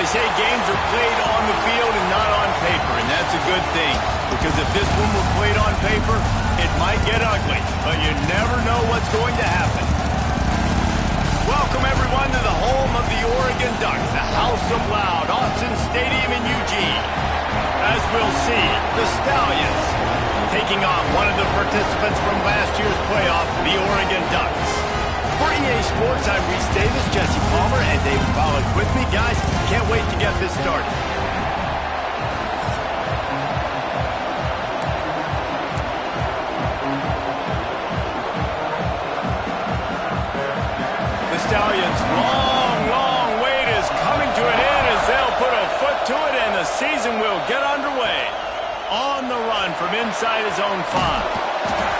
say games are played on the field and not on paper, and that's a good thing. Because if this one were played on paper, it might get ugly, but you never know what's going to happen. Welcome, everyone, to the home of the Oregon Ducks, the House of Loud, Autzen Stadium in Eugene. As we'll see, the Stallions taking on one of the participants from last year's playoff, the Oregon Ducks. For EA Sports, I'm Reese Davis, Jesse Palmer, and David Pollack with me. Guys, can't wait to get this started. The Stallions' long wait is coming to an end as they'll put a foot to it, and the season will get underway. On the run from inside his own 5.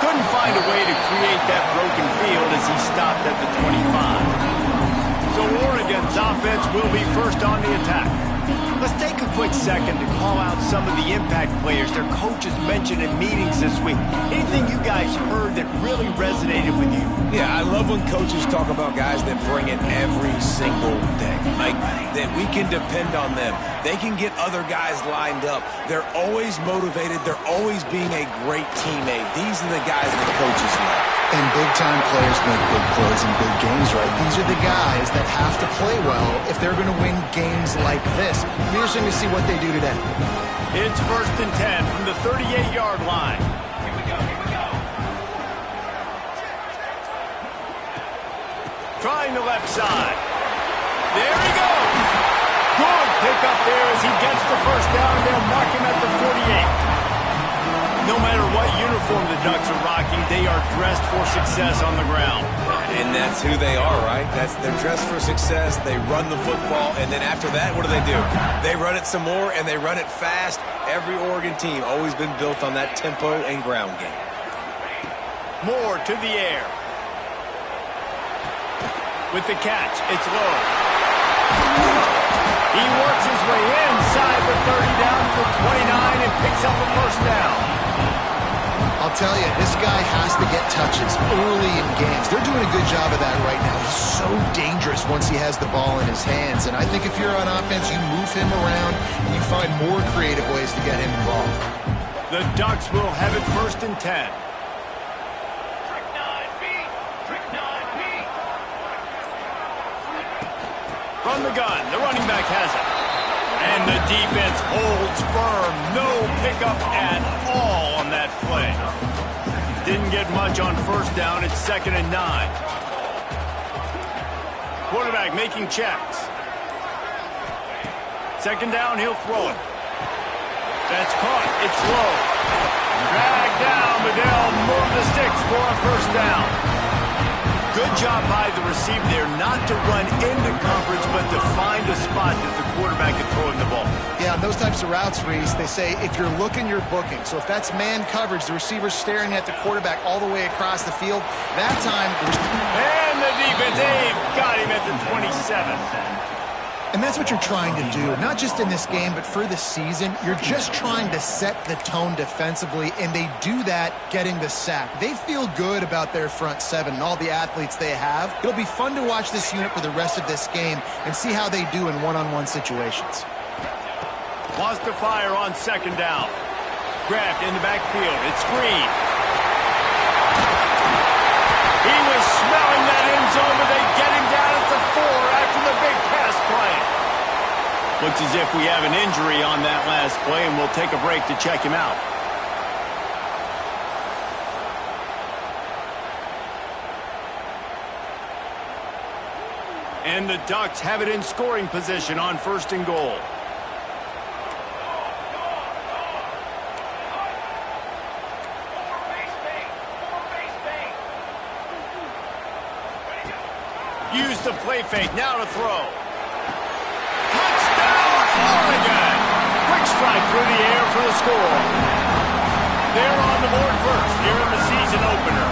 Couldn't find a way to create that broken field as he stopped at the 25. So Oregon's offense will be first on the attack. Let's take a quick second to call out some of the impact players their coaches mentioned in meetings this week. Anything you guys heard that really resonated with you? Yeah, I love when coaches talk about guys that bring it every single day. Like, that we can depend on them. They can get other guys lined up. They're always motivated. They're always being a great teammate. These are the guys that coaches love. And big-time players make big plays in big games, right? These are the guys that have to play well if they're going to win games like this. Be interesting to see what they do today. It's 1st and 10 from the 38-yard line. Here we go. Trying the left side. There he goes. Good pick up there as he gets the first down. They'll mark him at the 48. No matter what uniform the Ducks are rocking, they are dressed for success on the ground. And that's who they are, right? They're dressed for success. They run the football, and then after that, what do? They run it some more, and they run it fast. Every Oregon team always been built on that tempo and ground game. Moore to the air. With the catch, it's low. He works his way inside the 30 down to the 29 and picks up a first down. I'll tell you, this guy has to get touches early in games. They're doing a good job of that right now. He's so dangerous once he has the ball in his hands. And I think if you're on offense, you move him around and you find more creative ways to get him involved. The Ducks will have it 1st and 10. Trick 9B. From the gun, the running back has it. And the defense holds firm. No pickup at all on that play. Didn't get much on first down. It's 2nd and 9. Quarterback making checks. 2nd down, he'll throw it. That's caught. It's low. Dragged down, but they'll move the sticks for a first down. Good job by the receiver there not to run into coverage, but to find a spot that the quarterback can throw him the ball. Yeah, on those types of routes, Reese, they say if you're looking, you're booking. So if that's man coverage, the receiver's staring at the quarterback all the way across the field, that time... And the defense, they've got him at the 27. And that's what you're trying to do, not just in this game, but for the season. You're just trying to set the tone defensively, and they do that getting the sack. They feel good about their front 7 and all the athletes they have. It'll be fun to watch this unit for the rest of this game and see how they do in one-on-one situations. Wants to fire on 2nd down. Grabbed in the backfield. It's Green. He was smelling that end zone, but they get him down at the 4 after the big pass play. Looks as if we have an injury on that last play, and we'll take a break to check him out. And the Ducks have it in scoring position on 1st and goal. Use the play fake, now to throw. Touchdown, Oregon! Quick strike through the air for the score. They're on the board first here in the season opener.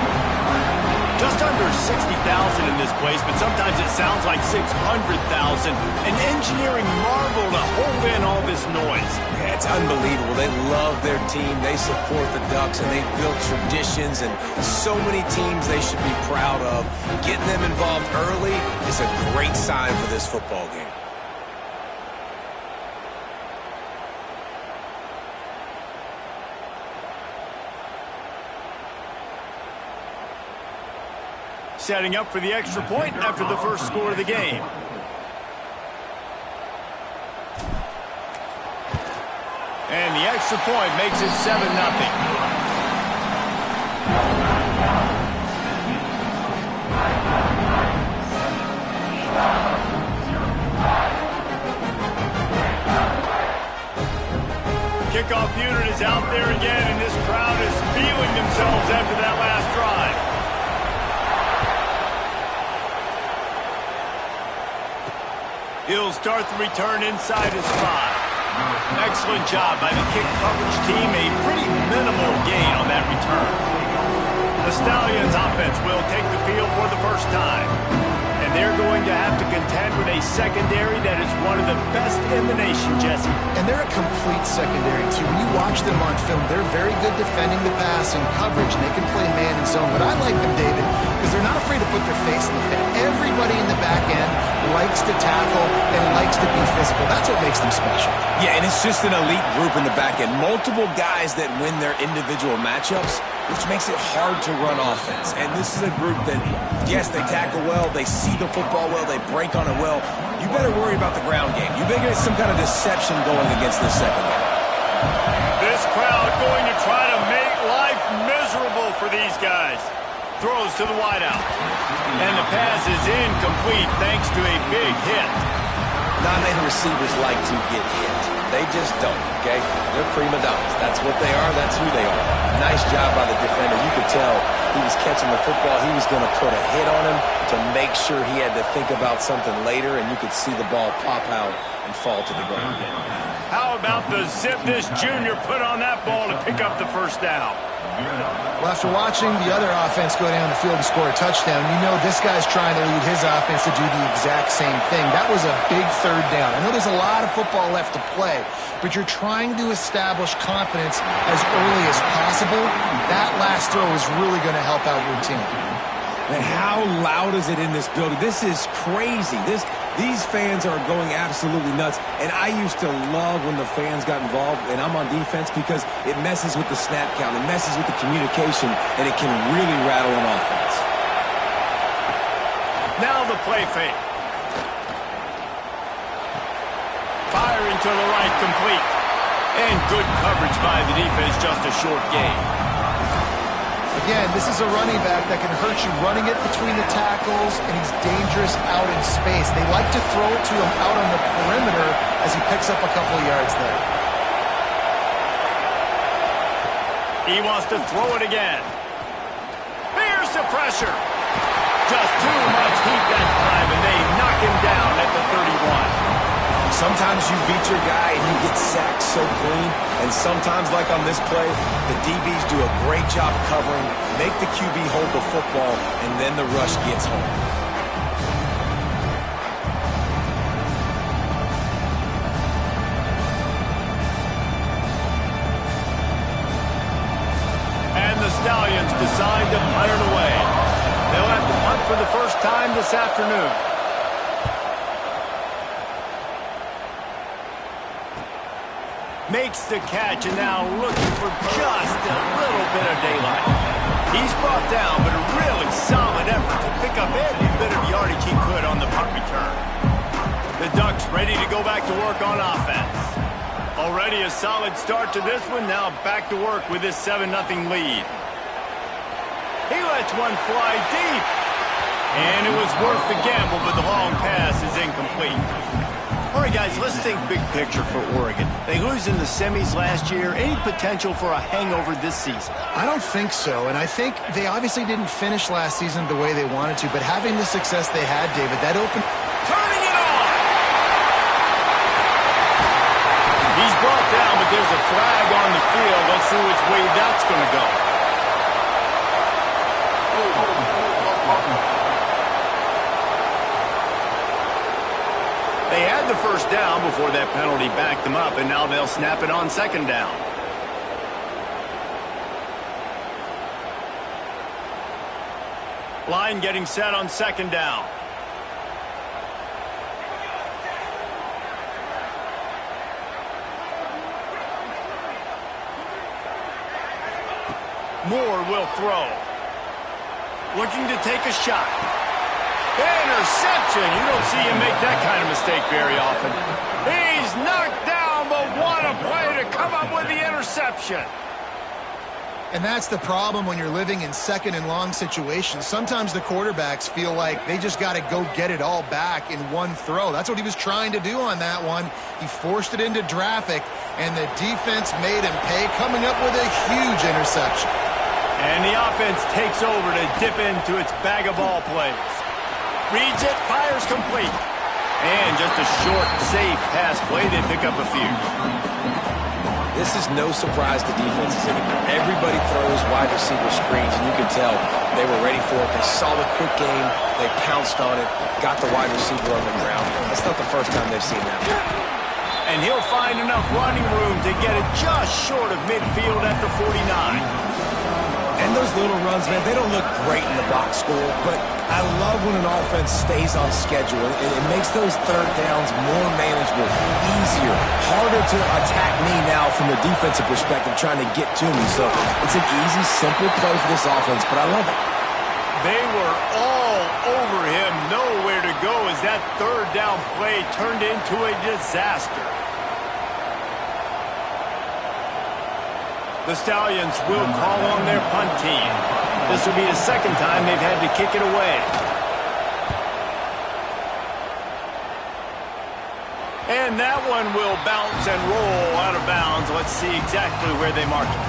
Just under 60,000 in this place, but sometimes it sounds like 600,000. An engineering marvel to hold in all this noise. Yeah, it's unbelievable. They love their team. They support the Ducks, and they've built traditions and so many teams they should be proud of. Getting them involved early is a great sign for this football game. setting up for the extra point after the first score of the game. And the extra point makes it 7-0. Kickoff unit is out there again, and this crowd is feeling themselves after that last drive. He'll start the return inside his spot. Excellent job by the kick coverage team. A pretty minimal gain on that return. The Stallions offense will take the field for the first time. And they're going to have to contend with a secondary that is one of the best in the nation, Jesse. And they're a complete secondary, too. When you watch them on film, they're very good defending the pass and coverage, and they can play man and zone. But I like them, David, because they're not afraid to put their face in the fit. Everybody in the back end likes to tackle and likes to be physical. That's what makes them special. Yeah, and it's just an elite group in the back end. Multiple guys that win their individual matchups, which makes it hard to run offense. And this is a group that, yes, they tackle well, they see the football well, they break on it well. You better worry about the ground game. You better get some kind of deception going against this secondary. This crowd going to try to make life miserable for these guys. Throws to the wideout. And the pass is incomplete thanks to a big hit. Non-man receivers like to get hit. They just don't, okay? They're prima donnas. That's what they are. That's who they are. Nice job by the defender. You could tell he was catching the football. He was going to put a hit on him to make sure he had to think about something later, and you could see the ball pop out and fall to the ground. How about the zip this junior put on that ball to pick up the first down? Well, after watching the other offense go down the field and score a touchdown, you know this guy's trying to lead his offense to do the exact same thing. That was a big third down. I know there's a lot of football left to play, but you're trying to establish confidence as early as possible. That last throw is really going to help out your team. Man, how loud is it in this building? This is crazy. These fans are going absolutely nuts. And I used to love when the fans got involved, and I'm on defense, because it messes with the snap count, it messes with the communication, and it can really rattle an offense. Now the play fake. Firing to the right, complete. And good coverage by the defense, just a short gain. Again, this is a running back that can hurt you running it between the tackles, and he's dangerous out in space. They like to throw it to him out on the perimeter as he picks up a couple of yards there. He wants to throw it again. Here's the pressure. Just too much heat that time, and they knock him down at the 31. Sometimes you beat your guy and you get sacked so clean, and sometimes, like on this play, the DBs do a great job covering, make the QB hold the football, and then the rush gets home. And the Stallions decide to punt it away. They'll have to punt for the first time this afternoon. Makes the catch, and now looking for just a little bit of daylight. He's brought down, but a really solid effort to pick up every bit of yardage he could on the punt return. The Ducks ready to go back to work on offense. Already a solid start to this one, now back to work with this 7-0 lead. He lets one fly deep. And it was worth the gamble, but the long pass is incomplete. All right, guys, let's think big picture for Oregon. They lose in the semis last year. Any potential for a hangover this season? I don't think so, and I think they obviously didn't finish last season the way they wanted to, but having the success they had, David, that opened... Turning it on! He's brought down, but there's a flag on the field. Let's see which way that's going to go. They had the first down before that penalty backed them up, and now they'll snap it on second down. Line getting set on second down. Moore will throw. looking to take a shot. Interception. You don't see him make that kind of mistake very often. He's knocked down, but what a play to come up with the interception. And that's the problem when you're living in second and long situations. Sometimes the quarterbacks feel like they just got to go get it all back in one throw. That's what he was trying to do on that one. He forced it into traffic, and the defense made him pay, coming up with a huge interception. And the offense takes over to dip into its bag of ball plays. Reads it, fires complete. And just a short, safe pass play. They pick up a few. This is no surprise to defenses anymore. Everybody throws wide receiver screens, and you can tell they were ready for it. They saw the quick game. They pounced on it, got the wide receiver on the ground. That's not the first time they've seen that. And he'll find enough running room to get it just short of midfield at the 49. And those little runs, man, they don't look great in the box score, but I love when an offense stays on schedule. It makes those third downs more manageable, easier, harder to attack me now from the defensive perspective trying to get to me. So it's an easy, simple play for this offense, but I love it. They were all over him, nowhere to go as that third down play turned into a disaster. The Stallions will call on their punt team. This will be the second time they've had to kick it away. And that one will bounce and roll out of bounds. Let's see exactly where they mark it.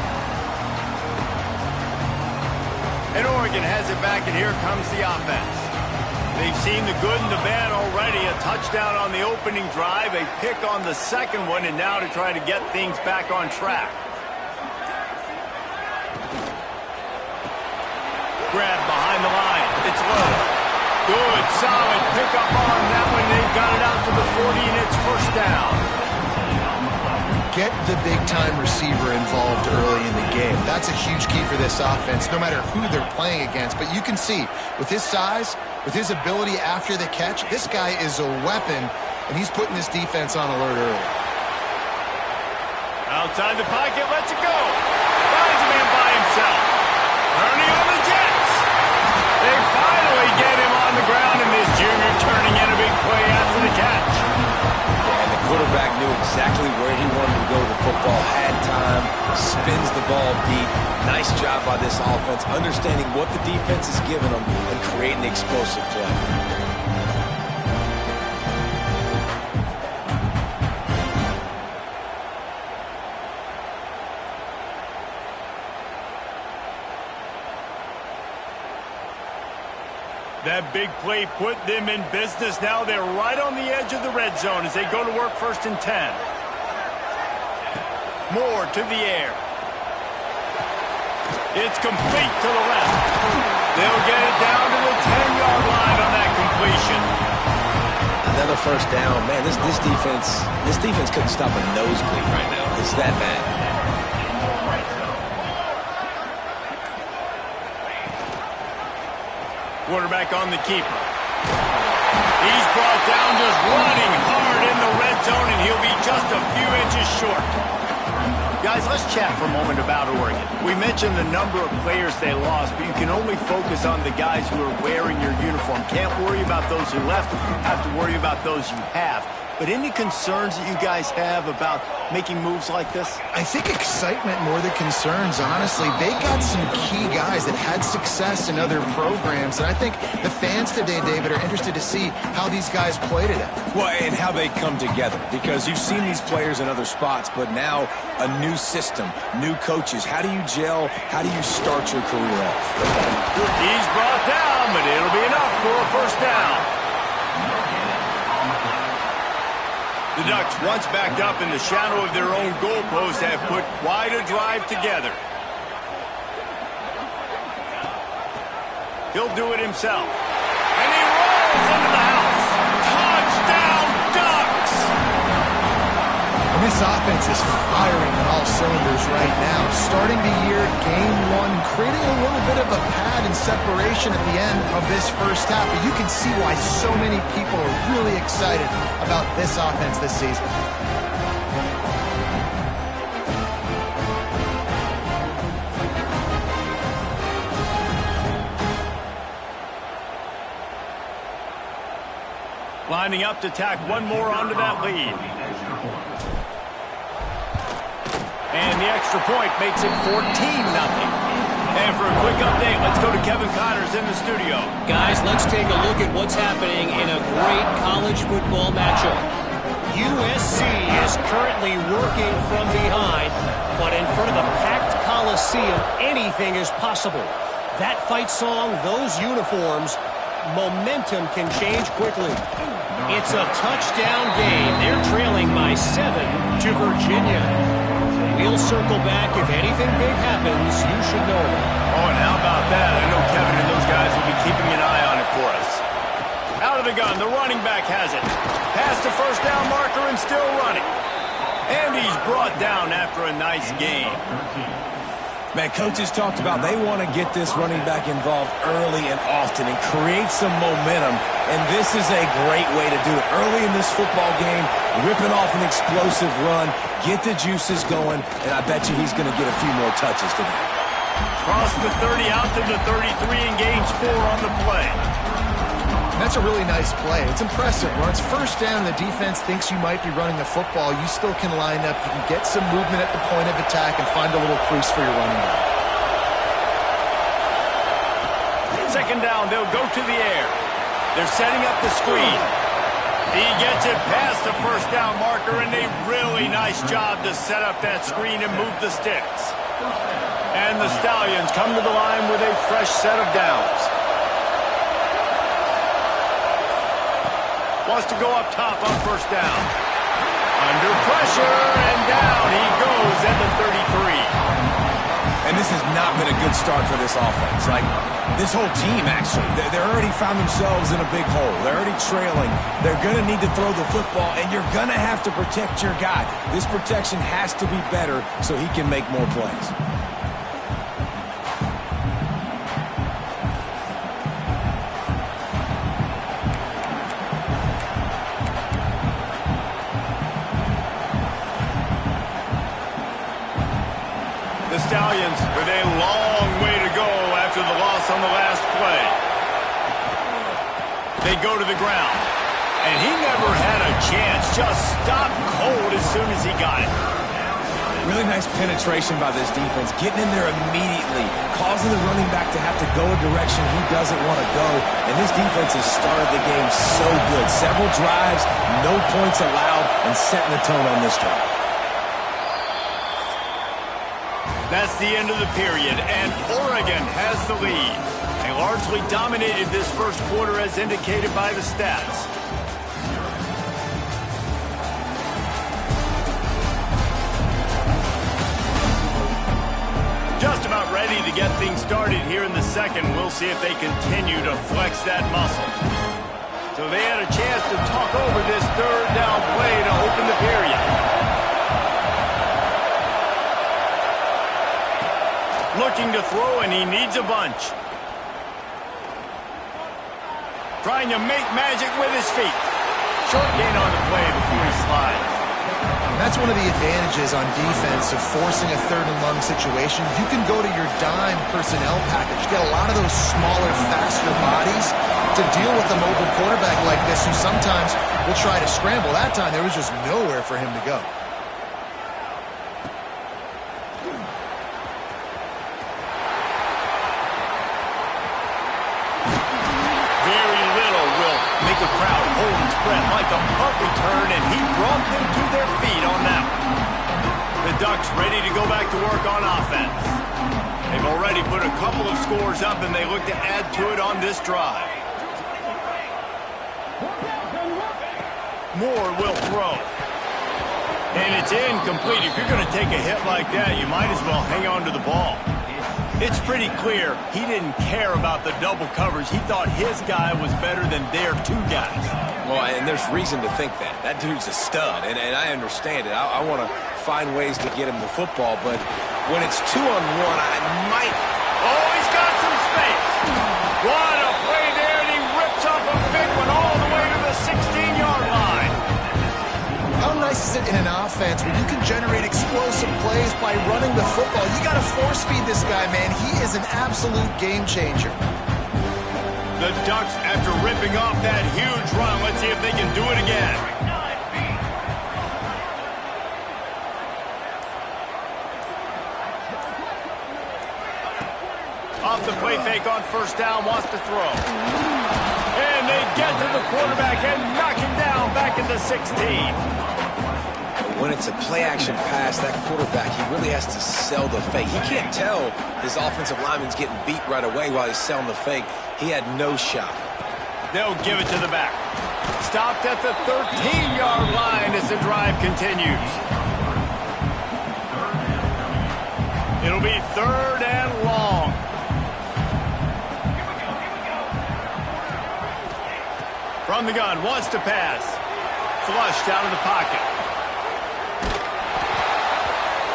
And Oregon has it back, and here comes the offense. They've seen the good and the bad already. A touchdown on the opening drive, a pick on the second one, and now to try to get things back on track. Grab behind the line. It's low. Good, solid pickup on that one. They've got it out to the 40, and it's first down. Get the big-time receiver involved early in the game. That's a huge key for this offense, no matter who they're playing against. But you can see, with his size, with his ability after the catch, this guy is a weapon, and he's putting this defense on alert early. Outside the pocket, lets it go. Finds a man by himself. Turning on the Jets. They finally get him on the ground, and this junior turning in a big play after the catch. Yeah, and the quarterback knew exactly where he wanted to go with the football, had time, spins the ball deep. Nice job by this offense, understanding what the defense is giving them and creating the explosive play. That big play put them in business. Now they're right on the edge of the red zone as they go to work first and 10. Moore to the air. It's complete to the left. They'll get it down to the 10-yard line on that completion. Another first down. Man, this defense couldn't stop a nosebleed right now. It's that bad. Quarterback on the keeper. He's brought down just running hard in the red zone, and he'll be just a few inches short. Guys, let's chat for a moment about Oregon. We mentioned the number of players they lost, but you can only focus on the guys who are wearing your uniform. Can't worry about those who left. Have to worry about those you have. But any concerns that you guys have about making moves like this? I think excitement more than concerns, honestly. They got some key guys that had success in other programs, and I think the fans today, David, are interested to see how these guys play today. Well, and how they come together, because you've seen these players in other spots, but now a new system, new coaches. How do you gel? How do you start your career off? He's brought down, but it'll be enough for a first down. The Ducks, once backed up in the shadow of their own goalpost, have put quite a drive together. He'll do it himself. And he rolls into the house. Touchdown, Ducks! And this offense is firing on all cylinders right now. Starting the year, game one, creating a little bit of a pad and separation at the end of this first half. But you can see why so many people are really excited about this offense this season. lining up to tack one more onto that lead. And the extra point makes it 14-0. And for a quick update, let's go to Kevin Connors in the studio. Guys, let's take a look at what's happening in a great college football matchup. USC is currently working from behind, but in front of a packed Coliseum, anything is possible. That fight song, those uniforms, momentum can change quickly. It's a touchdown game. They're trailing by 7 to Virginia. We'll circle back. If anything big happens, you should know it. Oh, and how about that? I know Kevin and those guys will be keeping an eye on it for us. Out of the gun, the running back has it. Past the first down marker and still running. And he's brought down after a nice game. Man, coaches talked about they want to get this running back involved early and often and create some momentum, and this is a great way to do it. Early in this football game, ripping off an explosive run, get the juices going, and I bet you he's going to get a few more touches today. Cross the 30 out to the 33 and gains 4 on the play. That's a really nice play. It's impressive. When it's first down and the defense thinks you might be running the football, you still can line up. You can get some movement at the point of attack and find a little crease for your running back. Second down, they'll go to the air. They're setting up the screen. He gets it past the first down marker, and a really nice job to set up that screen and move the sticks. And the Stallions come to the line with a fresh set of downs. Wants to go up top on first down. Under pressure, and down he goes at the 33. And this has not been a good start for this offense. Like, this whole team, actually. They're already found themselves in a big hole. They're already trailing. They're going to need to throw the football, and you're going to have to protect your guy. This protection has to be better so he can make more plays. Stallions with a long way to go after the loss on the last play. They go to the ground, and he never had a chance. Just stopped cold as soon as he got it. Really nice penetration by this defense, getting in there immediately, causing the running back to have to go a direction he doesn't want to go. And this defense has started the game so good. Several drives, no points allowed, and setting the tone on this drive. That's the end of the period, and Oregon has the lead. They largely dominated this first quarter as indicated by the stats. Just about ready to get things started here in the second. We'll see if they continue to flex that muscle. So they had a chance to talk over this third down play to open the period. Looking to throw, and he needs a bunch. Trying to make magic with his feet. Short gain on the play before he slides. And that's one of the advantages on defense of forcing a third and long situation. You can go to your dime personnel package. Get a lot of those smaller, faster bodies to deal with a mobile quarterback like this who sometimes will try to scramble. That time there was just nowhere for him to go. Make a crowd hold its breath like a punt return, and he brought them to their feet on that one. The Ducks ready to go back to work on offense. They've already put a couple of scores up, and they look to add to it on this drive. Moore will throw. And it's incomplete. If you're going to take a hit like that, you might as well hang on to the ball. It's pretty clear he didn't care about the double coverage. He thought his guy was better than their two guys. Well, and there's reason to think that. That dude's a stud, and I understand it. I want to find ways to get him the football, but when it's 2-on-1, I might... Oh, he's got some space. What a play there, and he rips off a big one all the way to the 16-yard line. How nice is it in an offense where you can generate explosive plays by running the football? You got to force feed this guy, man. He is an absolute game changer. The Ducks, after ripping off that huge run, let's see if they can do it again. Off the play fake on first down, wants to throw. And they get to the quarterback and knock him down back at the 16. When it's a play-action pass, that quarterback, he really has to sell the fake. He can't tell his offensive lineman's getting beat right away while he's selling the fake. He had no shot. They'll give it to the back. Stopped at the 13-yard line as the drive continues. It'll be 3rd and long. From the gun, wants to pass. Flushed out of the pocket.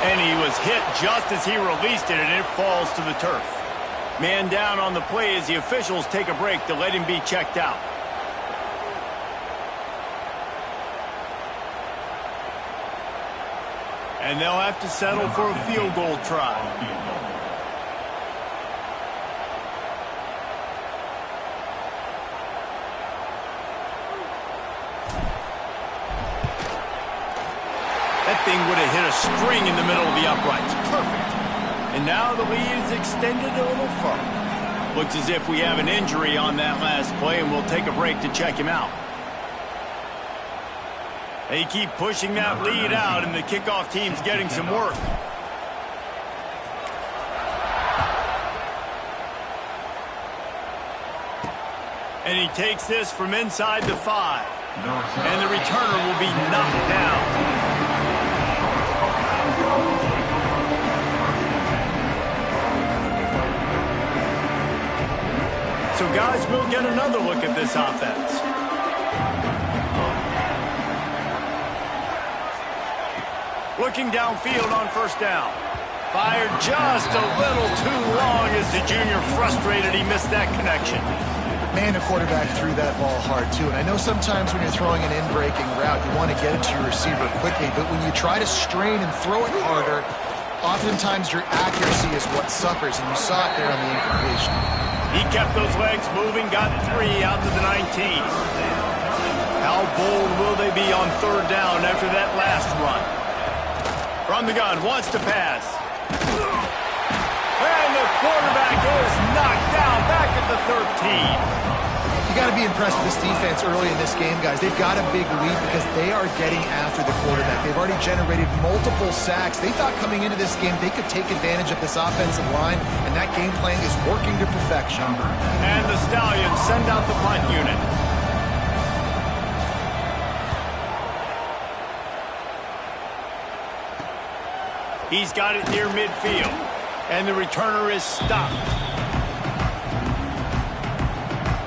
And he was hit just as he released it, and it falls to the turf. Man down on the play as the officials take a break to let him be checked out. And they'll have to settle for a field goal try. That thing would have hit a string in the middle of the uprights. Perfect. And now the lead is extended a little further. Looks as if we have an injury on that last play, and we'll take a break to check him out. They keep pushing that lead out, and the kickoff team's getting some work. And he takes this from inside the 5. And the returner will be knocked down. So, guys, we'll get another look at this offense. Looking downfield on first down. Fired just a little too long as the junior frustrated he missed that connection. Man, the quarterback threw that ball hard, too. And I know sometimes when you're throwing an in-breaking route, you want to get it to your receiver quickly. But when you try to strain and throw it harder, oftentimes your accuracy is what suffers. And you saw it there on the incompletion. He kept those legs moving, got 3 out to the 19. How bold will they be on 3rd down after that last run? From the gun, wants to pass. And the quarterback is knocked down back at the 13. You got to be impressed with this defense early in this game, guys. They've got a big lead because they are getting after the quarterback. They've already generated multiple sacks. They thought coming into this game they could take advantage of this offensive line, and that game plan is working to perfection. And the Stallions send out the punt unit. He's got it near midfield, and the returner is stopped.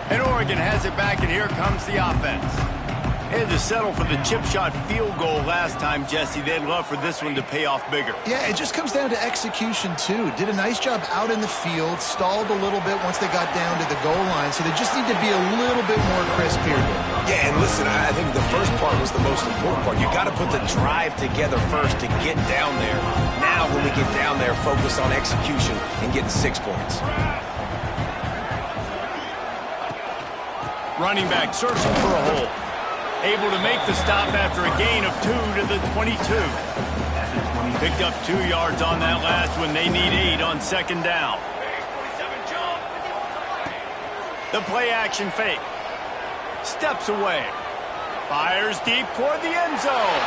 And Oregon has it back, and here comes the offense. They had to settle for the chip shot field goal last time, Jesse. They'd love for this one to pay off bigger. Yeah, it just comes down to execution, too. Did a nice job out in the field, stalled a little bit once they got down to the goal line, so they just need to be a little bit more crisp here. Yeah, and listen, I think the first part was the most important part. You got to put the drive together first to get down there. Now, when we get down there, focus on execution and getting 6 points. Running back searching for a hole. Able to make the stop after a gain of 2 to the 22. Picked up 2 yards on that last one. They need 8 on 2nd down. The play action fake. Steps away. Fires deep toward the end zone.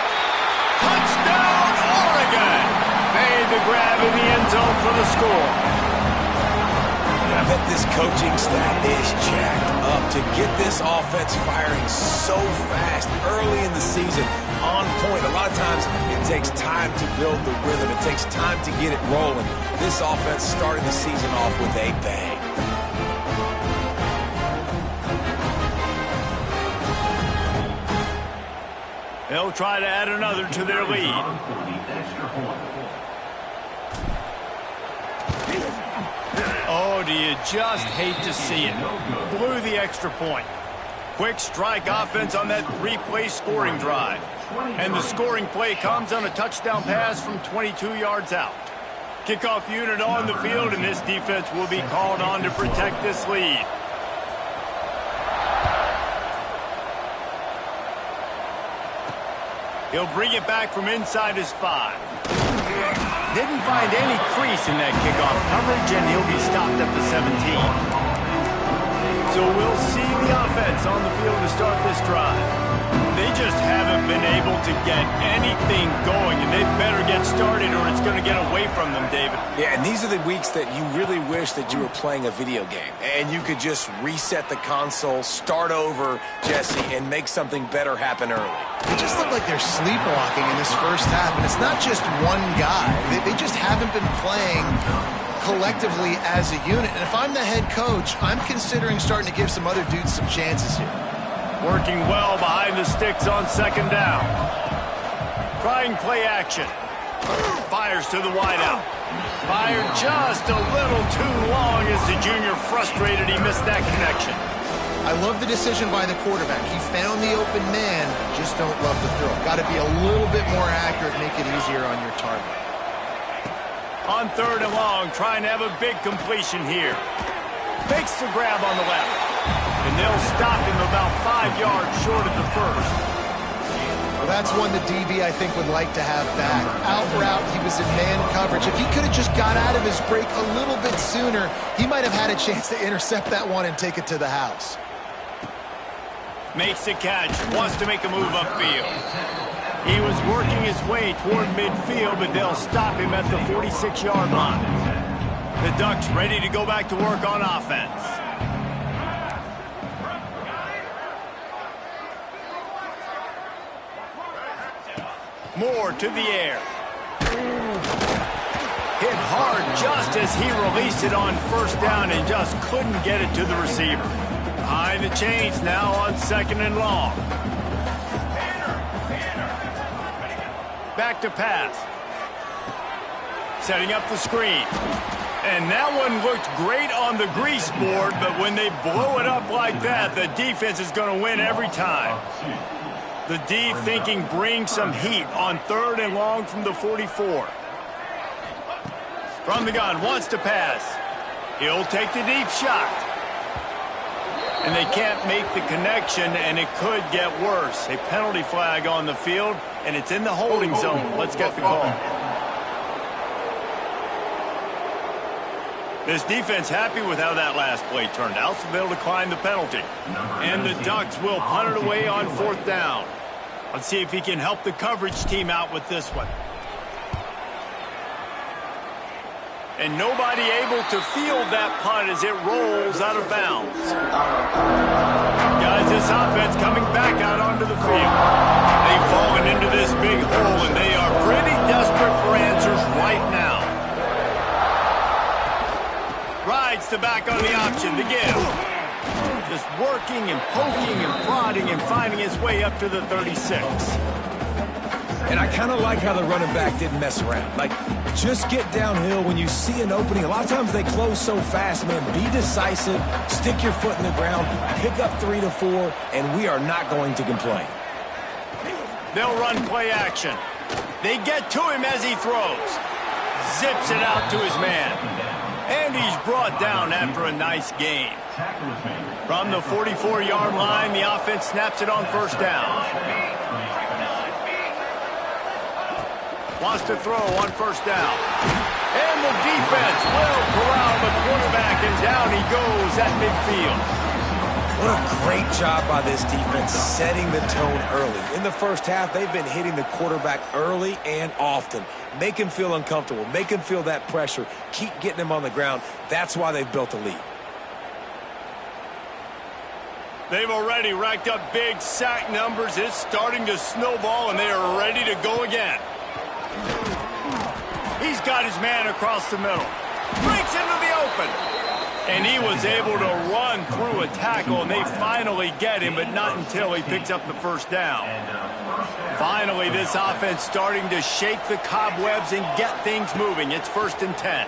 Touchdown, Oregon! Made the grab in the end zone for the score. I bet this coaching staff is jacked up to get this offense firing so fast early in the season, on point. A lot of times it takes time to build the rhythm. It takes time to get it rolling. This offense started the season off with a bang. They'll try to add another to their lead. Oh, do you just hate to see it? Blew the extra point. Quick strike offense on that 3-play scoring drive. And the scoring play comes on a touchdown pass from 22 yards out. Kickoff unit on the field, and this defense will be called on to protect this lead. He'll bring it back from inside his 5. Didn't find any crease in that kickoff coverage, and he'll be stopped at the 17. So we'll see the offense on the field to start this drive. They just haven't been able to get anything going, and they better get started or it's going to get away from them, David. Yeah, and these are the weeks that you really wish that you were playing a video game and you could just reset the console, start over, Jesse, and make something better happen early. They just look like they're sleepwalking in this first half, and it's not just one guy. They just haven't been playing collectively as a unit. And if I'm the head coach, I'm considering starting to give some other dudes some chances here. Working well behind the sticks on second down. Trying play action. Fires to the wideout. Fired just a little too long as the junior frustrated he missed that connection. I love the decision by the quarterback. He found the open man, just don't love the throw. Got to be a little bit more accurate, make it easier on your target. On third and long, trying to have a big completion here. Makes the grab on the left. And they'll stop him about 5 yards short of the first. Well, that's one the DB, I think, would like to have back. Out route, he was in man coverage. If he could have just got out of his break a little bit sooner, he might have had a chance to intercept that one and take it to the house. Makes the catch, wants to make a move upfield. He was working his way toward midfield, but they'll stop him at the 46-yard line. The Ducks ready to go back to work on offense. Moore to the air. Hit hard just as he released it on first down and just couldn't get it to the receiver. Behind the chains now on second and long. Back to pass. Setting up the screen. And that one looked great on the grease board, but when they blow it up like that, the defense is going to win every time. The D thinking bring some heat on third and long from the 44. From the gun, wants to pass. He'll take the deep shot. And they can't make the connection, and it could get worse. A penalty flag on the field, and it's in the holding zone. Let's get the call. This defense happy with how that last play turned out, so they'll decline the penalty. And the Ducks will punt it away on fourth down. Let's see if he can help the coverage team out with this one. And nobody able to field that punt as it rolls out of bounds. Guys, this offense coming back out onto the field. They've fallen into this big hole, and they are pretty desperate for answers right now. Rides the back on the option to give. Just working and poking and prodding and finding his way up to the 36. And I kind of like how the running back didn't mess around. Like, just get downhill when you see an opening. A lot of times they close so fast, man. Be decisive, stick your foot in the ground, pick up 3 to 4, and we are not going to complain. They'll run play action. They get to him as he throws. Zips it out to his man. And he's brought down after a nice gain. From the 44-yard line, the offense snaps it on first down. Wants to throw on first down. And the defense will corral the quarterback, and down he goes at midfield. What a great job by this defense setting the tone early. In the first half, they've been hitting the quarterback early and often. Make him feel uncomfortable. Make him feel that pressure. Keep getting him on the ground. That's why they've built a lead. They've already racked up big sack numbers. It's starting to snowball, and they are ready to go again. He's got his man across the middle. Breaks into the open. And he was able to run through a tackle, and they finally get him, but not until he picks up the first down. Finally, this offense starting to shake the cobwebs and get things moving. It's 1st and 10.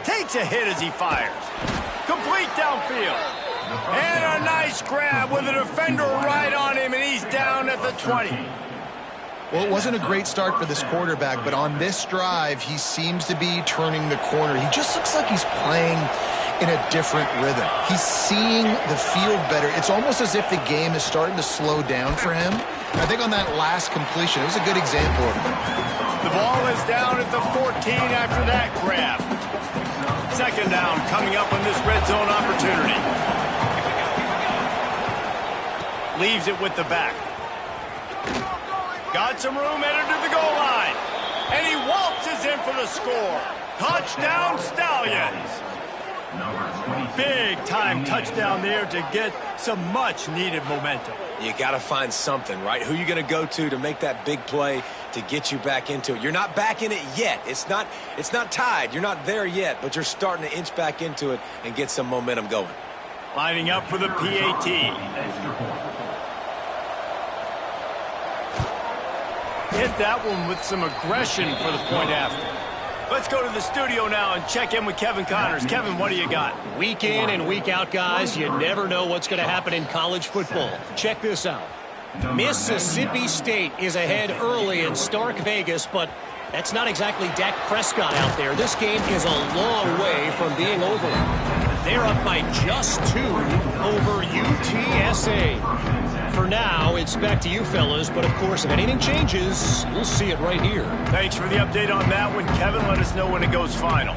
Takes a hit as he fires. Complete downfield. And a nice grab with a defender right on him, and he's down at the 20. Well, it wasn't a great start for this quarterback, but on this drive, he seems to be turning the corner. He just looks like he's playing in a different rhythm. He's seeing the field better. It's almost as if the game is starting to slow down for him, I think on that last completion, it was a good example of it. The ball is down at the 14 after that grab. Second down coming up on this red zone opportunity. Leaves it with the back. Got some room, headed to the goal line. And he waltzes in for the score. Touchdown, Stallions. Big time touchdown there to get some much needed momentum. You got to find something, right? Who you going to go to make that big play to get you back into it? You're not back in it yet. It's not tied. You're not there yet, but you're starting to inch back into it and get some momentum going. Lining up for the PAT. Hit that one with some aggression for the point after. Let's go to the studio now and check in with Kevin Connors. Kevin, what do you got? Week in and week out, guys, you never know what's going to happen in college football. Check this out. Mississippi State is ahead early in Stark Vegas, but that's not exactly Dak Prescott out there. This game is a long way from being over. They're up by just 2 over UTSA. For now, it's back to you fellas, but of course, if anything changes, we'll see it right here. Thanks for the update on that one, Kevin. Let us know when it goes final.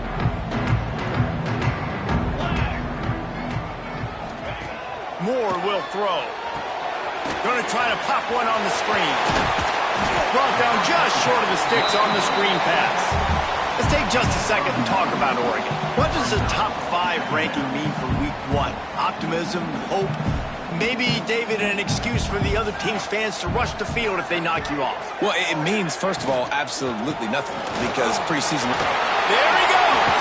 Moore will throw. Going to try to pop one on the screen. Brought down just short of the sticks on the screen pass. Let's take just a second and talk about Oregon. What does a top 5 ranking mean for week 1? Optimism, hope, maybe, David, an excuse for the other team's fans to rush the field if they knock you off? Well, it means, first of all, absolutely nothing because preseason... There he goes!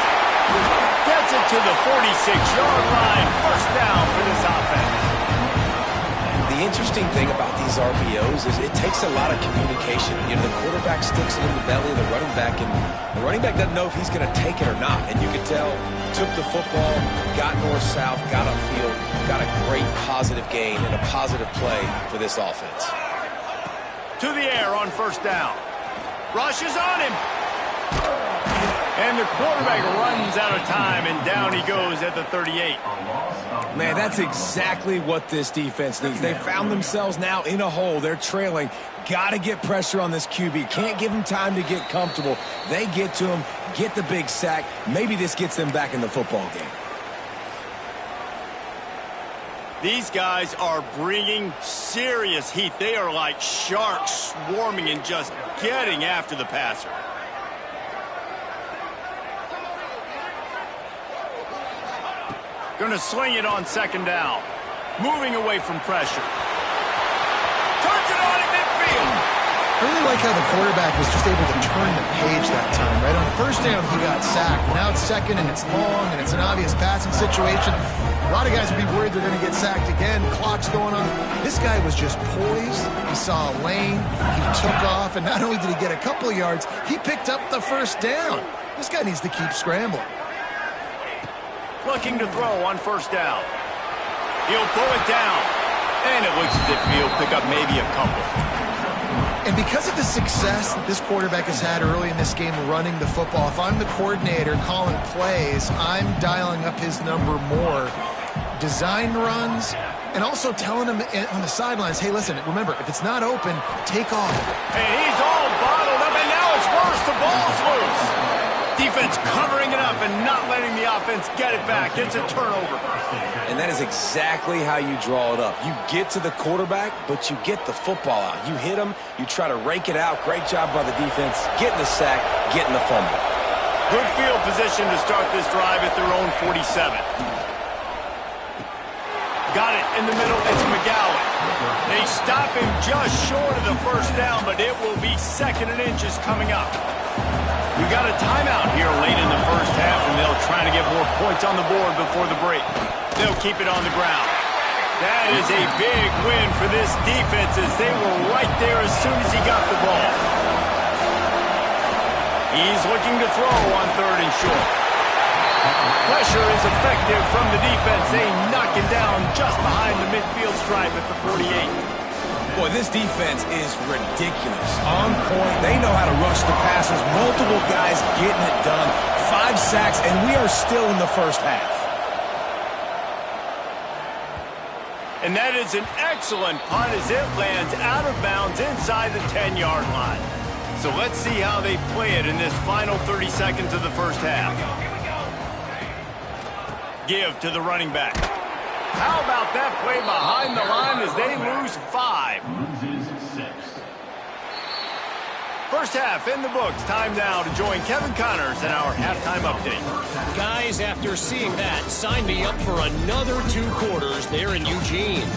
Gets it to the 46-yard line. First down for this offense. The interesting thing about these RPOs is it takes a lot of communication. You know, the quarterback sticks it in the belly of the running back, and the running back doesn't know if he's going to take it or not. And you could tell, took the football, got north-south, got upfield, got a great positive gain and a positive play for this offense. To the air on first down. Rush is on him. And the quarterback runs out of time, and down he goes at the 38. Man, that's exactly what this defense needs. They found themselves now in a hole. They're trailing. Got to get pressure on this QB. Can't give him time to get comfortable. They get to him, get the big sack. Maybe this gets them back in the football game. These guys are bringing serious heat. They are like sharks swarming and just getting after the passer. Going to swing it on second down. Moving away from pressure. Turns it on at midfield. I really like how the quarterback was just able to turn the page that time, right? On first down, he got sacked. Now it's second, and it's long, and it's an obvious passing situation. A lot of guys would be worried they're going to get sacked again. Clock's going on. This guy was just poised. He saw a lane. He took off, and not only did he get a couple of yards, he picked up the first down. This guy needs to keep scrambling. Looking to throw on first down. He'll pull it down. And it looks as if he'll pick up maybe a couple. And because of the success that this quarterback has had early in this game running the football, if I'm the coordinator calling plays, I'm dialing up his number more. Design runs, and also telling him on the sidelines, hey, listen, remember, if it's not open, take off. And he's all bottled up, and now it's worse. The ball's loose. Defense covering it up and not letting the offense get it back. It's a turnover. And that is exactly how you draw it up. You get to the quarterback, but you get the football out. You hit him, you try to rake it out. Great job by the defense. Getting the sack, getting the fumble. Good field position to start this drive at their own 47. Got it in the middle. It's McGowan. They stop him just short of the first down, but it will be second and inches coming up. We got a timeout here late in the first half, and they'll try to get more points on the board before the break. They'll keep it on the ground. That is a big win for this defense as they were right there as soon as he got the ball. He's looking to throw on third and short. Pressure is effective from the defense. They knock him down just behind the midfield stripe at the 48. Boy, this defense is ridiculous. On point. They know how to rush the passers. Multiple guys getting it done. 5 sacks, and we are still in the first half. And that is an excellent punt as it lands out of bounds inside the 10-yard line. So let's see how they play it in this final 30 seconds of the first half. Give to the running back. How about that play behind the line as they lose 5? First half in the books. Time now to join Kevin Connors in our halftime update. Guys, after seeing that, sign me up for another 2 quarters there in Eugene.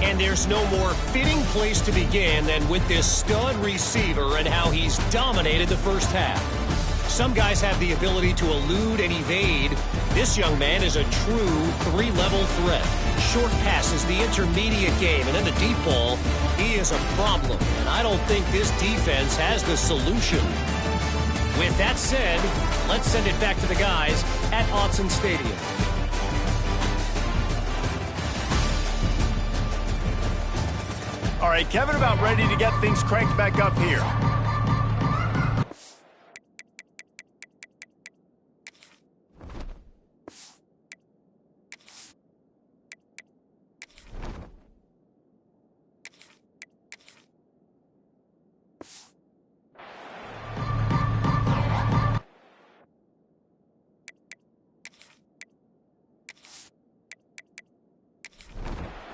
And there's no more fitting place to begin than with this stud receiver and how he's dominated the first half. Some guys have the ability to elude and evade. This young man is a true 3-level threat. Short passes, the intermediate game, and then the deep ball, he is a problem. And I don't think this defense has the solution. With that said, let's send it back to the guys at Autzen Stadium. All right, Kevin, about ready to get things cranked back up here.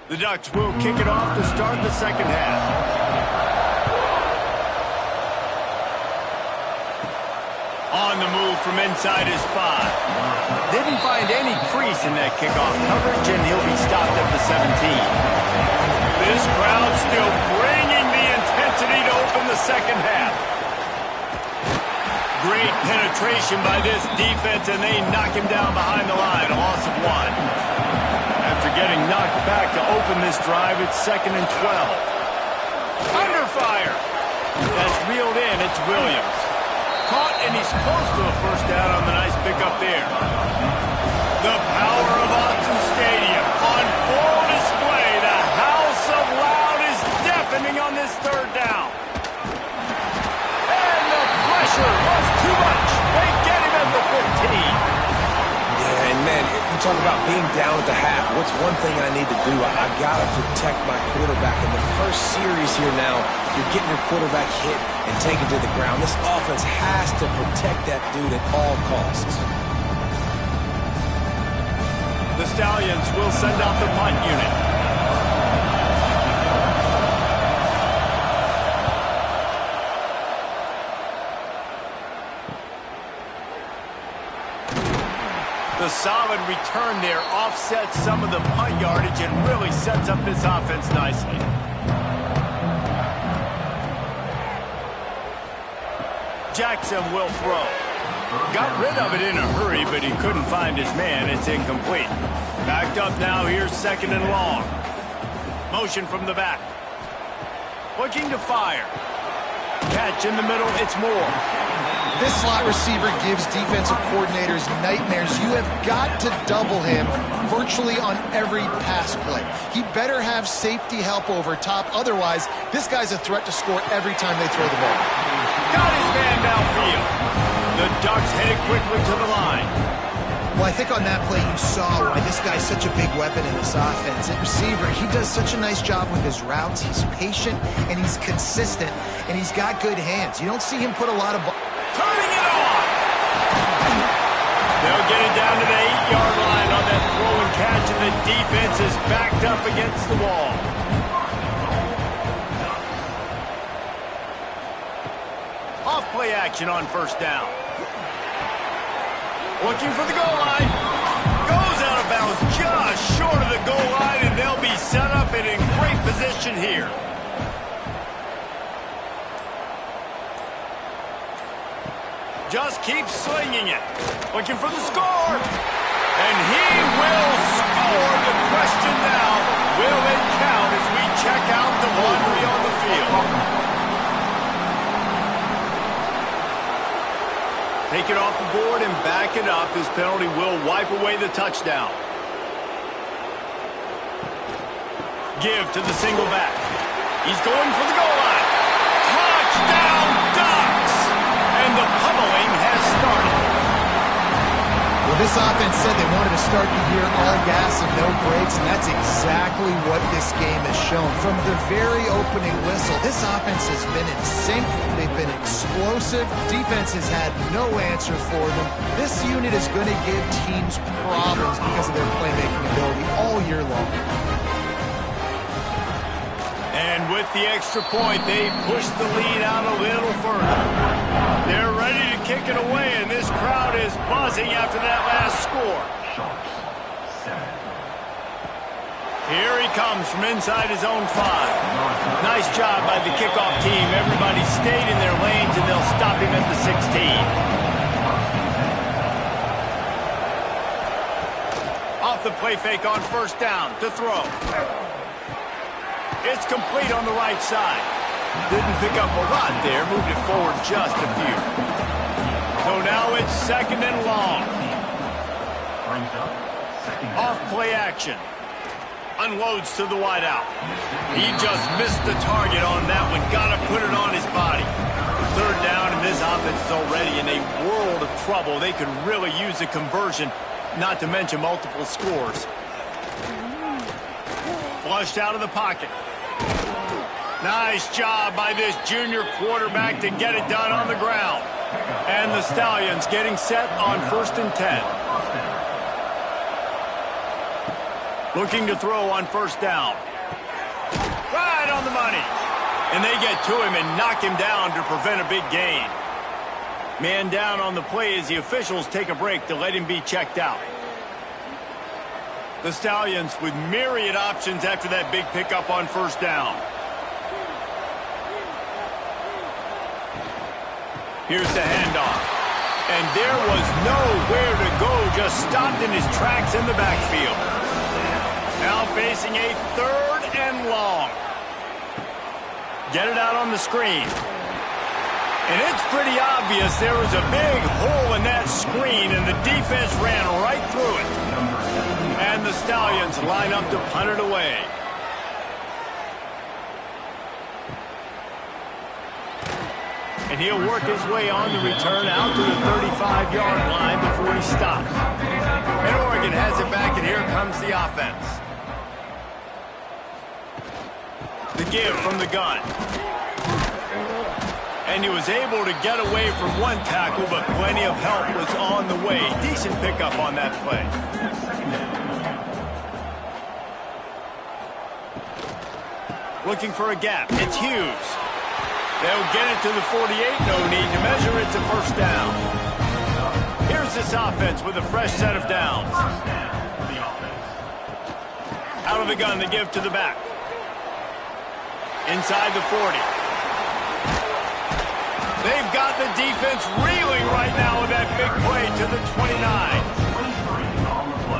The Ducks will kick it off to start the second half. On the move from inside his 5. Didn't find any crease in that kickoff coverage, and he'll be stopped at the 17. This crowd still bringing the intensity to open the second half. Great penetration by this defense, and they knock him down behind the line, a loss of 1. After getting knocked back to open this drive, it's 2nd and 12. Under fire. That's reeled in. It's Williams. Caught, and he's close to a first down on the nice pickup there. The power of Autzen Stadium on full display. The house of loud is deafening on this third down. And the pressure was too much. They get him at the 15. Yeah, and man, you talk about being down at the half. What's one thing I need to do? I got to protect my quarterback. In the first series here now, you're getting your quarterback hit and taken to the ground. This offense has to protect that dude at all costs. The Stallions will send out the punt unit. The solid return there offsets some of the punt yardage and really sets up this offense nicely. Jackson will throw. Got rid of it in a hurry, but he couldn't find his man. It's incomplete. Backed up now. Here's 2nd and long. Motion from the back. Looking to fire. Catch in the middle. It's Moore. This slot receiver gives defensive coordinators nightmares. You have got to double him virtually on every pass play. He better have safety help over top. Otherwise, this guy's a threat to score every time they throw the ball. Got his man downfield. The Ducks headed quickly to the line. Well, I think on that play you saw why this guy's such a big weapon in this offense. At receiver, he does such a nice job with his routes. He's patient, and he's consistent, and he's got good hands. You don't see him put a lot of... Turning it on! They'll get it down to the 8-yard line on that throw and catch, and the defense is backed up against the wall. Off play action on first down. Looking for the goal line. Goes out of bounds just short of the goal line, and they'll be set up and in great position here. Just keep slinging it. Looking for the score. And he will score. The question now, will it count as we check out the laundry on the field? Take it off the board and back it up. This penalty will wipe away the touchdown. Give to the single back. He's going for the goal line. Touchdown, Ducks! And the pummeling has started. Well, this offense said they wanted to start the year all gas and no brakes, and that's exactly what this game has shown. From the very opening whistle, this offense has been in sync. They've been explosive. Defense has had no answer for them. This unit is going to give teams problems because of their playmaking ability all year long. And with the extra point, they push the lead out a little further. They're ready to kick it away, and this crowd is buzzing after that last score. Here he comes from inside his own 5. Nice job by the kickoff team. Everybody stayed in their lanes, and they'll stop him at the 16. Off the play fake on first down to throw. It's complete on the right side. Didn't pick up a lot there. Moved it forward just a few. So now it's second and long. Off play action. Unloads to the wideout. He just missed the target on that one. Got to put it on his body. Third down, and this offense is already in a world of trouble. They could really use a conversion, not to mention multiple scores. Flushed out of the pocket. Nice job by this junior quarterback to get it done on the ground. And the Stallions getting set on 1st and 10. Looking to throw on first down. Right on the money. And they get to him and knock him down to prevent a big gain. Man down on the play as the officials take a break to let him be checked out. The Stallions with myriad options after that big pickup on first down. Here's the handoff. And there was nowhere to go, just stopped in his tracks in the backfield. Now facing a 3rd and long. Get it out on the screen. And it's pretty obvious there was a big hole in that screen, and the defense ran right through it. And the Stallions line up to punt it away. And he'll work his way on the return out to the 35-yard line before he stops. And Oregon has it back, and here comes the offense. The give from the gun. And he was able to get away from one tackle, but plenty of help was on the way. Decent pickup on that play. Looking for a gap. It's Hughes. They'll get it to the 48. No need to measure. It's a first down. Here's this offense with a fresh set of downs. Out of the gun, the give to the back. Inside the 40. They've got the defense reeling right now with that big play to the 29.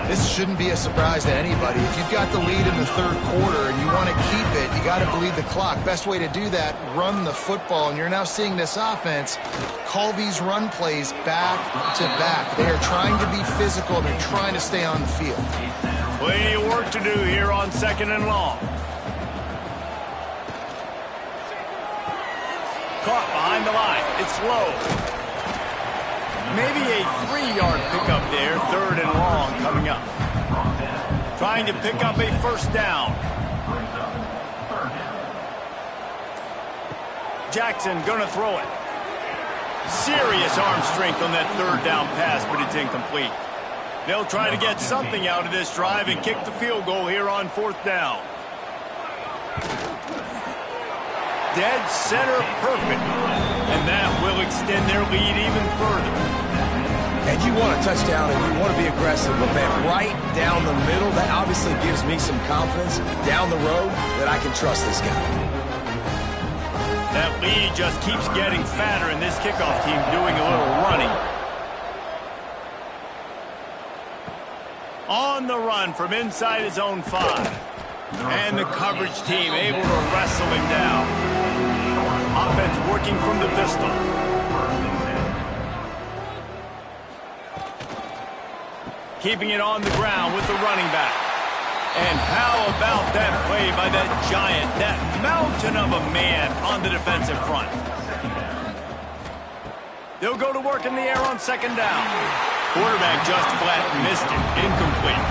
This shouldn't be a surprise to anybody. If you've got the lead in the 3rd quarter and you want to keep it, you got to bleed the clock. Best way to do that, run the football. And you're now seeing this offense call these run plays back to back. They are trying to be physical, and they're trying to stay on the field. Plenty of work to do here on 2nd and long. Caught behind the line. It's low. Maybe a 3-yard pickup there. 3rd and long coming up. Trying to pick up a first down. Jackson gonna throw it. Serious arm strength on that 3rd down pass, but it's incomplete. They'll try to get something out of this drive and kick the field goal here on 4th down. Dead center perfect. And that will extend their lead even further. And you want a touchdown and you want to be aggressive, but man, right down the middle, that obviously gives me some confidence down the road that I can trust this guy. That lead just keeps getting fatter, and this kickoff team doing a little running. On the run from inside his own 5. And the coverage team able to wrestle him down. Offense working from the pistol. Keeping it on the ground with the running back. And how about that play by that giant, that mountain of a man on the defensive front. They'll go to work in the air on 2nd down. Quarterback just flat missed it. Incomplete.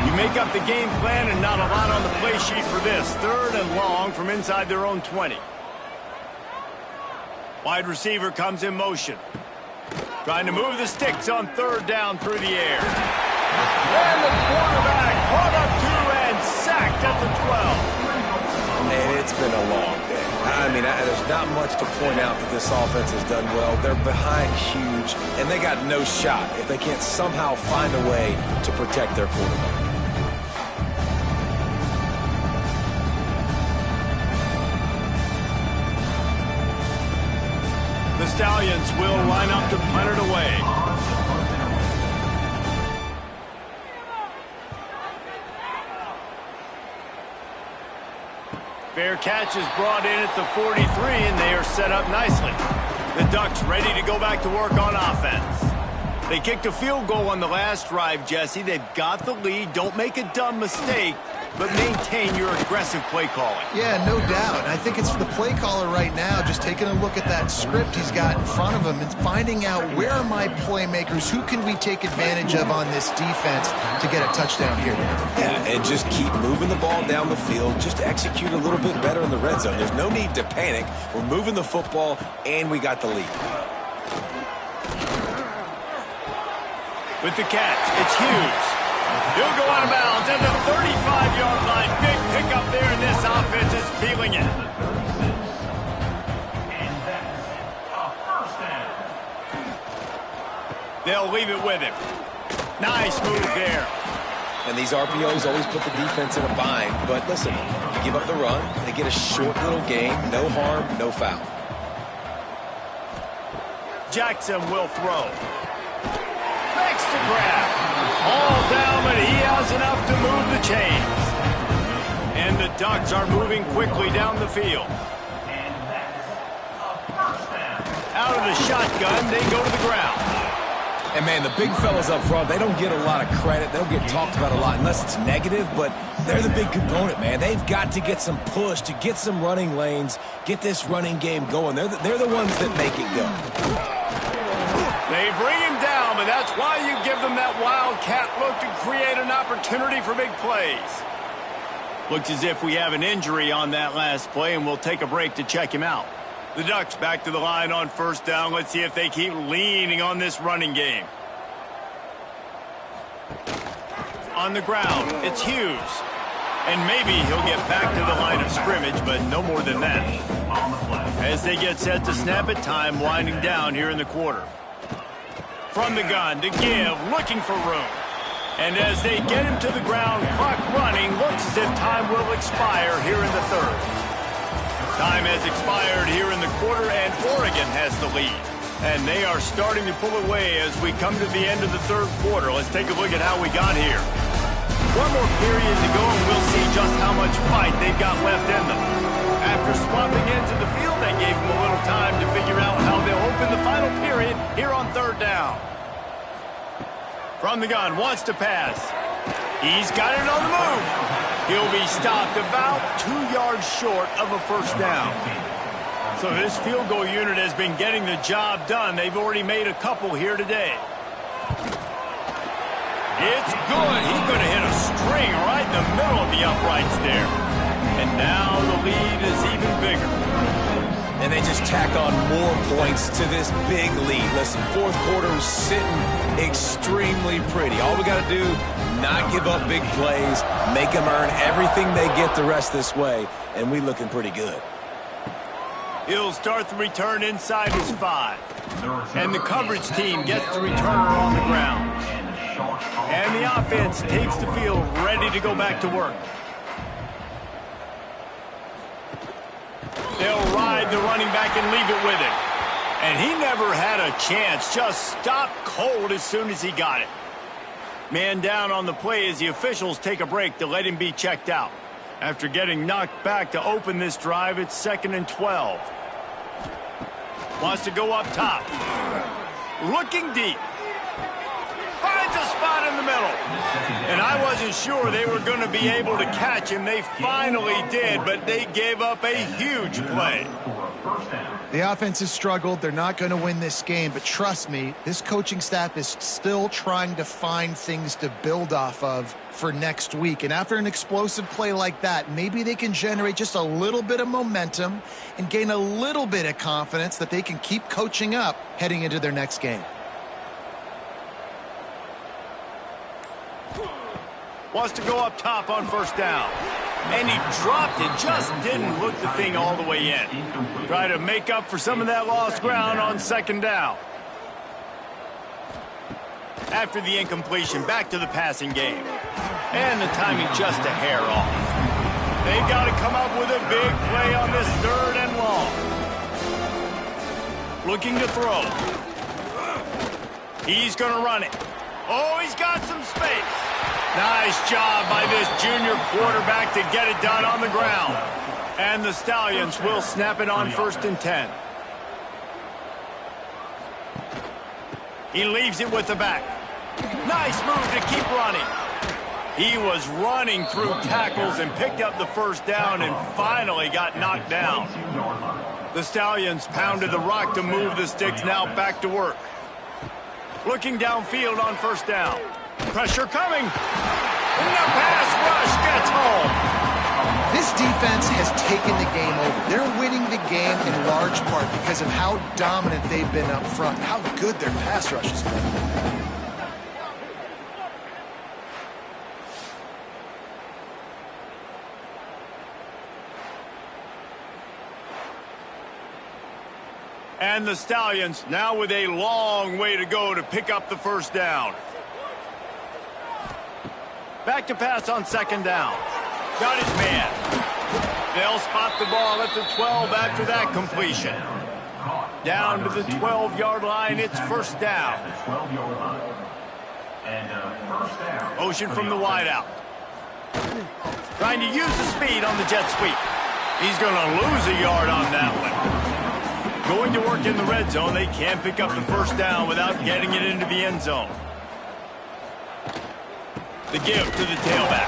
You make up the game plan and not a lot on the play sheet for this. 3rd and long from inside their own 20. Wide receiver comes in motion. Trying to move the sticks on 3rd down through the air. And the quarterback caught up to and sacked at the 12. And it's been a long day. I mean, there's not much to point out that this offense has done well. They're behind huge, and they got no shot if they can't somehow find a way to protect their quarterback. The Stallions will line up to punt it away. Fair catch is brought in at the 43, and they are set up nicely. The Ducks ready to go back to work on offense. They kicked a field goal on the last drive, Jesse. They've got the lead. Don't make a dumb mistake, but maintain your aggressive play calling. Yeah, no doubt. I think it's for the play caller right now, just taking a look at that script he's got in front of him and finding out where are my playmakers, who can we take advantage of on this defense to get a touchdown here. Yeah, and just keep moving the ball down the field. Just execute a little bit better in the red zone. There's no need to panic. We're moving the football, and we got the lead. With the catch, it's Hughes. He'll go out of bounds at the 35-yard line. Big pickup there, and this offense is feeling it. They'll leave it with him. Nice move there. And these RPOs always put the defense in a bind. But listen, you give up the run, they get a short little gain. No harm, no foul. Jackson will throw. Makes the grab. All down, but he has enough to move the chains. And the Ducks are moving quickly down the field. Out of the shotgun, they go to the ground. And, man, the big fellas up front, they don't get a lot of credit. They don't get talked about a lot unless it's negative, but they're the big component, man. They've got to get some push, to get some running lanes, get this running game going. They're the ones that make it go. They bring him down, but that's why you give them that wildcat look to create an opportunity for big plays. Looks as if we have an injury on that last play, and we'll take a break to check him out. The Ducks back to the line on 1st down. Let's see if they keep leaning on this running game. On the ground, it's Hughes. And maybe he'll get back to the line of scrimmage, but no more than that. As they get set to snap it, time winding down here in the quarter. From the gun to give, looking for room. And as they get him to the ground, clock running, looks as if time will expire here in the 3rd. Time has expired here in the quarter, and Oregon has the lead. And they are starting to pull away as we come to the end of the 3rd quarter. Let's take a look at how we got here. One more period to go, and we'll see just how much fight they've got left in them. After swapping into the field, they gave them a little time to figure out how they'll open the final period here on 3rd down. From the gun, wants to pass. He's got it on the move. He'll be stopped about 2 yards short of a 1st down. So this field goal unit has been getting the job done. They've already made a couple here today. It's good. He's going to hit a string right in the middle of the uprights there. And now the lead is even bigger. And they just tack on more points to this big lead. Listen, 4th quarter is sitting extremely pretty. All we got to do, not give up big plays, make them earn everything they get the rest this way, and we looking pretty good. He'll start the return inside his 5. And the coverage team gets the returner on the ground. And the offense takes the field ready to go back to work. They'll ride the running back and leave it with him. And he never had a chance, just stopped cold as soon as he got it. Man down on the play as the officials take a break to let him be checked out. After getting knocked back to open this drive, it's 2nd and 12. Wants to go up top. Looking deep. Finds a spot in the middle. And I wasn't sure they were going to be able to catch him. They finally did, but they gave up a huge play. The offense has struggled. They're not going to win this game, but trust me, this coaching staff is still trying to find things to build off of for next week. And after an explosive play like that, maybe they can generate just a little bit of momentum and gain a little bit of confidence that they can keep coaching up heading into their next game. Wants to go up top on first down. And he dropped it, just didn't look the thing all the way in. Try to make up for some of that lost ground on second down. After the incompletion, back to the passing game. And the timing just a hair off. They've got to come up with a big play on this third and long. Looking to throw. He's going to run it. Oh, he's got some space. Nice job by this junior quarterback to get it done on the ground. And the Stallions will snap it on 1st and 10. He leaves it with the back. Nice move to keep running. He was running through tackles and picked up the first down and finally got knocked down. The Stallions pounded the rock to move the sticks, now back to work. Looking downfield on first down. Pressure coming. And the pass rush gets home. This defense has taken the game over. They're winning the game in large part because of how dominant they've been up front, how good their pass rush has been. And the Stallions now with a long way to go to pick up the first down. Back to pass on second down. Got his man. They'll spot the ball at the 12 after that completion. Down to the 12-yard line, it's first down. Motion from the wideout. Trying to use the speed on the jet sweep. He's going to lose a yard on that one. Going to work in the red zone. They can't pick up the first down without getting it into the end zone. The give to the tailback.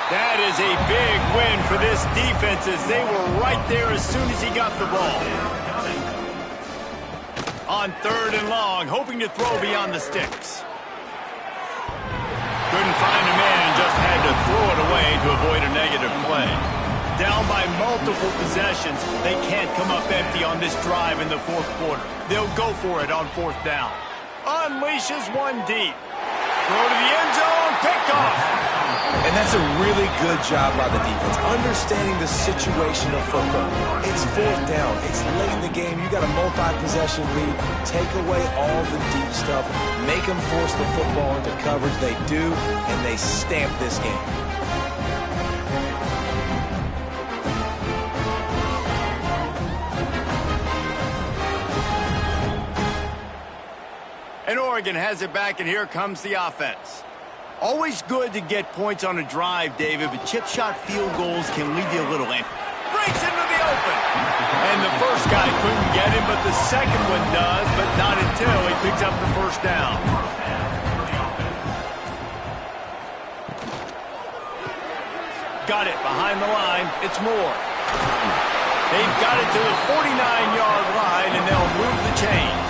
That is a big win for this defense as they were right there as soon as he got the ball. On 3rd and long, hoping to throw beyond the sticks. Couldn't find a man and just had to throw it away to avoid a negative play. Down by multiple possessions, they can't come up empty on this drive in the 4th quarter. They'll go for it on 4th down. Unleashes one deep. Throw to the end zone, picked off. And that's a really good job by the defense, understanding the situation of football. It's 4th down. It's late in the game. You got a multi-possession lead. Take away all the deep stuff. Make them force the football into coverage. They do, and they stamp this game. And Oregon has it back, and here comes the offense. Always good to get points on a drive, David, but chip shot field goals can leave you a little empty. Breaks into the open. And the first guy couldn't get him, but the second one does, but not until he picks up the first down. Got it behind the line. It's Moore. They've got it to the 49-yard line, and they'll move the chains.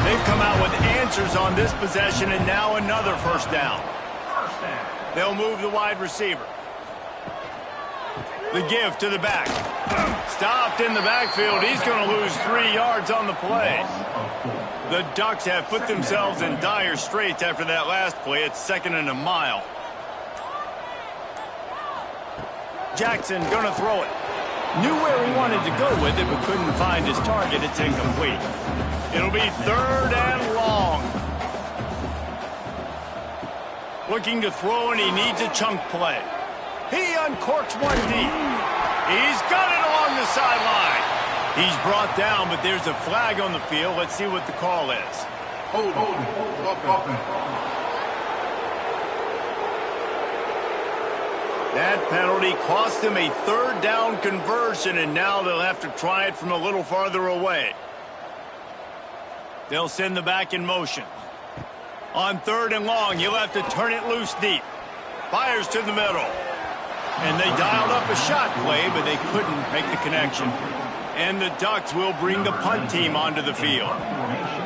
They've come out with answers on this possession, and now another first down. They'll move the wide receiver. The give to the back. Stopped in the backfield. He's going to lose 3 yards on the play. The Ducks have put themselves in dire straits after that last play. It's 2nd and a mile. Jackson going to throw it. Knew where he wanted to go with it, but couldn't find his target. It's incomplete. It'll be 3rd and long. Looking to throw, and he needs a chunk play. He uncorks one deep. He's got it along the sideline. He's brought down, but there's a flag on the field. Let's see what the call is. Hold. That penalty cost him a 3rd down conversion, and now they'll have to try it from a little farther away. They'll send the back in motion. On 3rd and long, he'll have to turn it loose deep. Fires to the middle. And they dialed up a shot play, but they couldn't make the connection. And the Ducks will bring the punt team onto the field.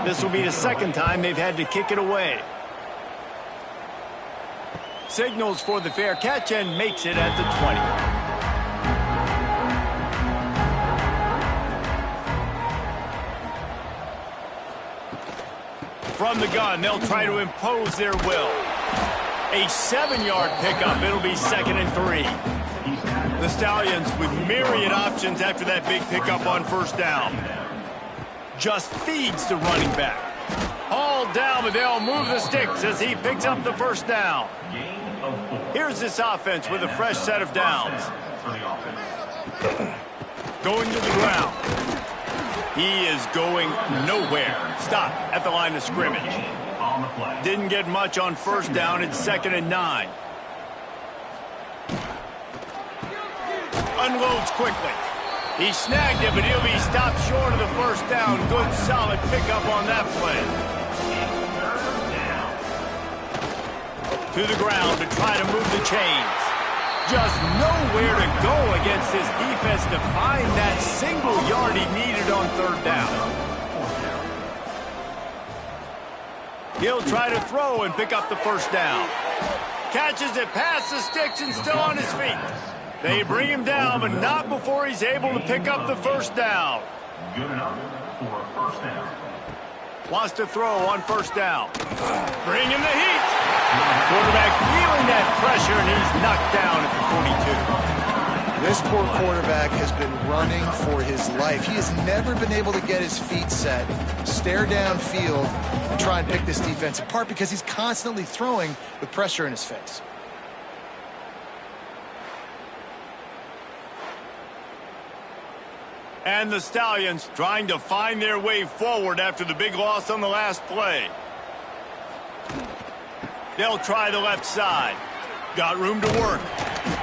This will be the second time they've had to kick it away. Signals for the fair catch and makes it at the 20. From the gun, they'll try to impose their will. A 7-yard pickup. It'll be 2nd and 3. The Stallions with myriad options after that big pickup on first down. Just feeds the running back. Hauled down, but they'll move the sticks as he picks up the first down. Here's this offense with a fresh set of downs. Going to the ground. He is going nowhere. Stop at the line of scrimmage. Didn't get much on first down. It's 2nd and 9. Unloads quickly. He snagged it, but he'll be stopped short of the first down. Good, solid pickup on that play. To the ground to try to move the chains. Just nowhere to go against this defense to find that single yard he needed on third down. He'll try to throw and pick up the first down. Catches it past the sticks and still on his feet. They bring him down, but not before he's able to pick up the first down. Good enough for a first down. Wants to throw on first down. Bring him the heat. Quarterback feeling that pressure, and he's knocked down at the 42. This poor quarterback has been running for his life. He has never been able to get his feet set, stare downfield, and try and pick this defense apart because he's constantly throwing with pressure in his face. And the Stallions trying to find their way forward after the big loss on the last play. They'll try the left side. Got room to work.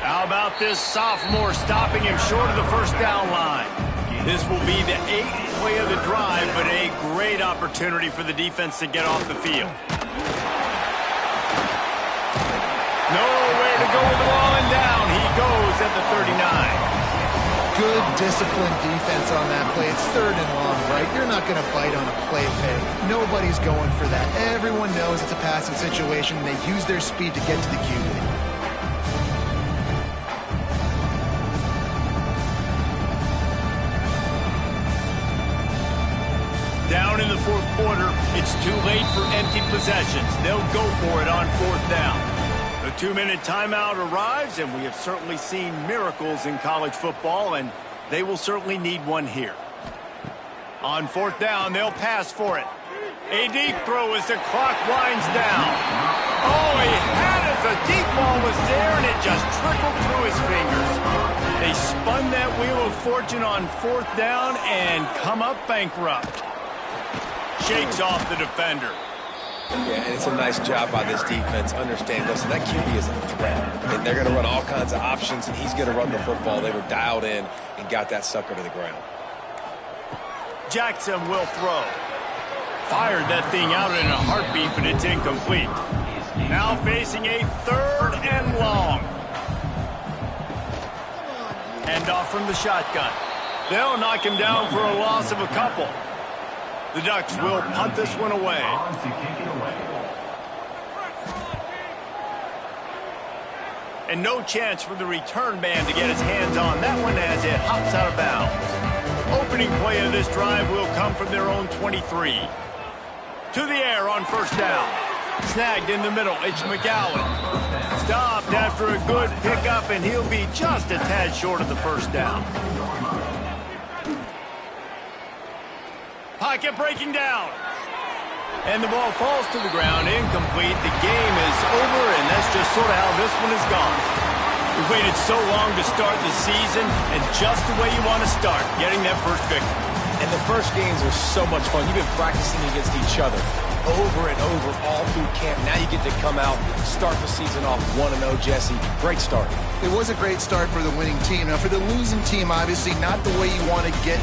How about this sophomore stopping him short of the first down line? This will be the 8th play of the drive, but a great opportunity for the defense to get off the field. Nowhere to go with the ball, and down he goes at the 39. Good disciplined defense on that play. It's 3rd and long, right? You're not going to bite on a play fake. Nobody's going for that. Everyone knows it's a passing situation, and they use their speed to get to the QB. Down in the 4th quarter, it's too late for empty possessions. They'll go for it on 4th down. The 2-minute timeout arrives, and we have certainly seen miracles in college football, and they will certainly need one here. On 4th down, they'll pass for it. A deep throw as the clock winds down. Oh, he had it. The deep ball was there, and it just trickled through his fingers. They spun that wheel of fortune on 4th down and come up bankrupt. Shakes off the defender. Yeah, and it's a nice job by this defense. Understand, listen, that QB is a threat. And they're going to run all kinds of options, and he's going to run the football. They were dialed in and got that sucker to the ground. Jackson will throw. Fired that thing out in a heartbeat, but it's incomplete. Now facing a 3rd and long. Hand off from the shotgun. They'll knock him down for a loss of a couple. The Ducks will punt this one away. And no chance for the return man to get his hands on that one as it hops out of bounds. Opening play of this drive will come from their own 23. To the air on first down. Snagged in the middle. It's McGowan. Stopped after a good pickup, and he'll be just a tad short of the first down. Pocket breaking down. And the ball falls to the ground, incomplete. The game is over, and that's just sort of how this one has gone. We've waited so long to start the season, and just the way you want to start, getting that first victory. And the first games are so much fun. You've been practicing against each other over and over all through camp. Now you get to come out, start the season off 1-0, Jesse. Great start. It was a great start for the winning team. Now, for the losing team, obviously not the way you want to get